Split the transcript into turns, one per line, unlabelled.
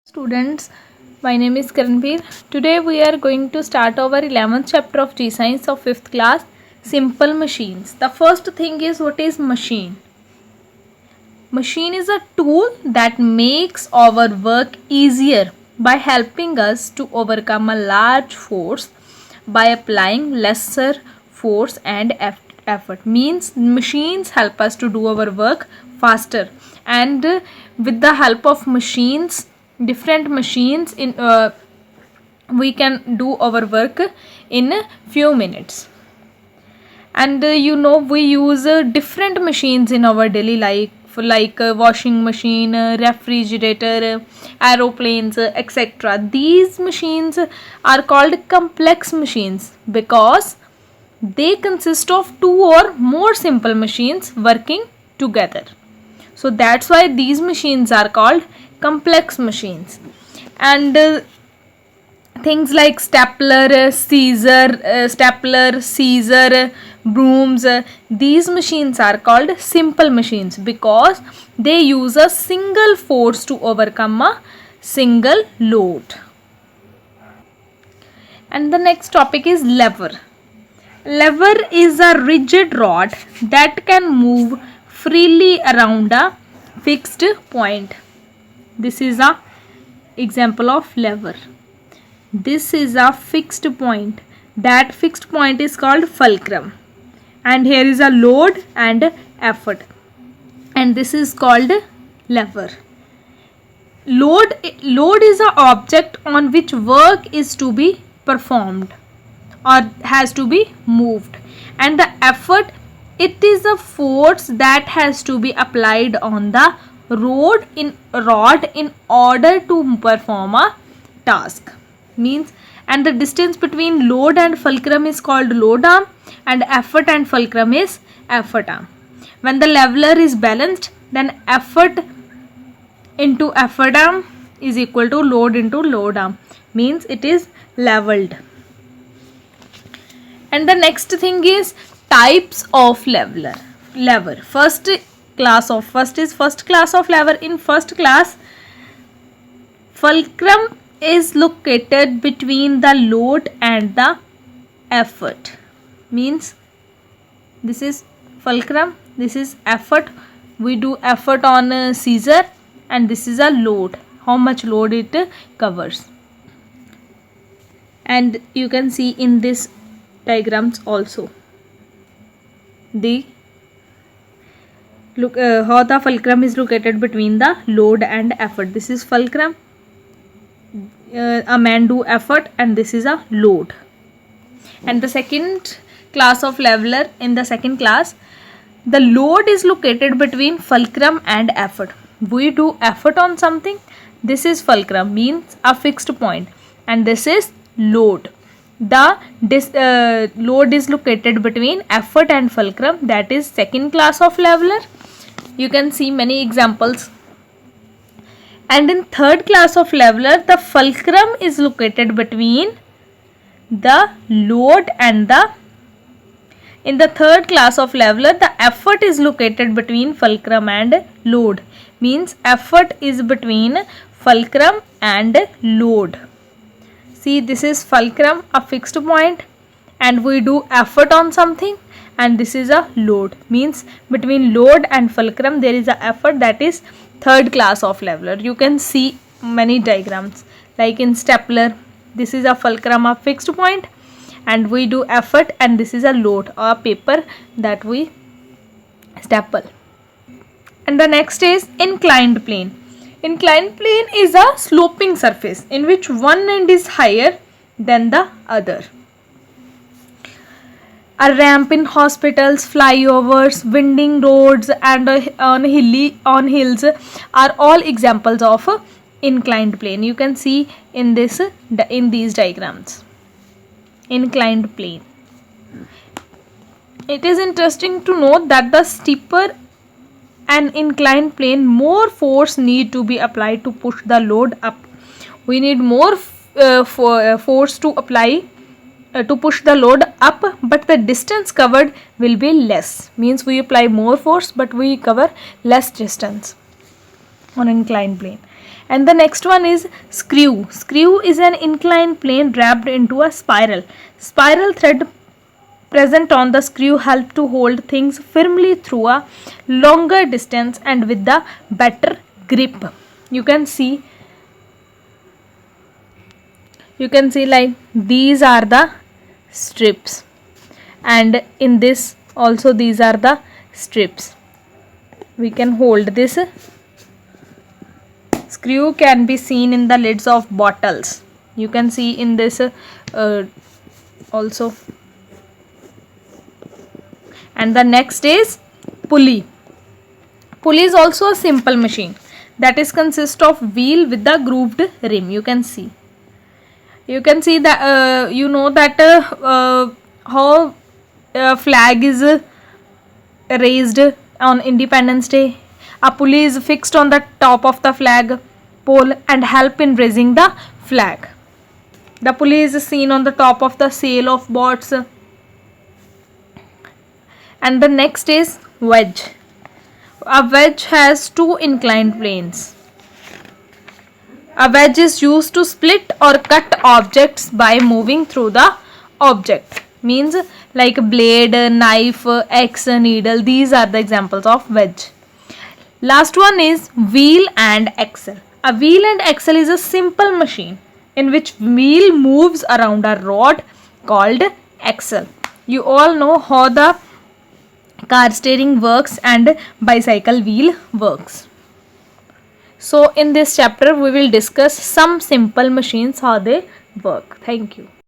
Students, my name is Karanveer. Today we are going to start our 11th chapter of G Science of 5th class, Simple Machines. The first thing is, what is machine? Machine is a tool that makes our work easier by helping us to overcome a large force by applying lesser force and effort. Means machines help us to do our work faster, and with the help of machines, different machines we can do our work in a few minutes. And we use different machines in our daily life, like washing machine, refrigerator, aeroplanes, etc. These machines are called complex machines because they consist of two or more simple machines working together. So that's why these machines are called complex machines. And things like stapler, scissor, brooms, these machines are called simple machines because they use a single force to overcome a single load. And the next topic is lever. Lever is a rigid rod that can move freely around a fixed point. This is a example of lever. This is a fixed point. That fixed point is called fulcrum. And here is a load and effort. And this is called lever. Load is an object on which work is to be performed or has to be moved. And the effort, it is a force that has to be applied on the rod in order to perform a task. Means, and the distance between load and fulcrum is called load arm, and effort and fulcrum is effort arm. When the leveler is balanced, then effort into effort arm is equal to load into load arm. Means it is leveled. And the next thing is types of lever. First class of lever. In first class, fulcrum is located between the load and the effort. Means this is fulcrum, this is effort. We do effort on scissor, and this is a load, how much load it covers. And you can see in this diagrams also the how the fulcrum is located between the load and effort. This is fulcrum, a man do effort, and this is a load. And the second class of leveler, in the second class, the load is located between fulcrum and effort. We do effort on something, this is fulcrum, means a fixed point, and this is load. The load is located between effort and fulcrum, that is second class of leveler. You can see many examples. And in third class of leveler, the fulcrum is located between the load and the, in the third class of leveler, the effort is located between fulcrum and load. Means effort is between fulcrum and load. See, this is fulcrum, a fixed point, and we do effort on something, and this is a load. Means between load and fulcrum there is a effort, that is third class of leveler. You can see many diagrams, like in stapler, this is a fulcrum, a fixed point, and we do effort, and this is a load, or paper that we staple. And the next is inclined plane. Inclined plane is a sloping surface in which one end is higher than the other. A ramp in hospitals, flyovers, winding roads, and on hills are all examples of inclined plane. You can see in these diagrams. Inclined plane. It is interesting to note that the steeper an inclined plane, more force need to be applied to push the load up. We need more force to apply to push the load up, but the distance covered will be less. Means we apply more force, but we cover less distance on inclined plane. And the next one is screw. Screw is an inclined plane wrapped into a spiral. Spiral thread present on the screw help to hold things firmly through a longer distance and with the better grip. You can see like these are the strips, and in this also these are the strips. We can hold this. Screw can be seen in the lids of bottles. You can see in this also. And the next is pulley. Pulley is also a simple machine that is consist of wheel with the grooved rim. You can see that you know that how flag is raised on Independence Day. A pulley is fixed on the top of the flag pole and help in raising the flag. The pulley is seen on the top of the sail of boats. And the next is wedge. A wedge has two inclined planes. A wedge is used to split or cut objects by moving through the object. Means like blade, knife, axe, needle. These are the examples of wedge. Last one is wheel and axle. A wheel and axle is a simple machine in which wheel moves around a rod called axle. You all know how the car steering works and bicycle wheel works. So in this chapter we will discuss some simple machines, how they work. Thank you.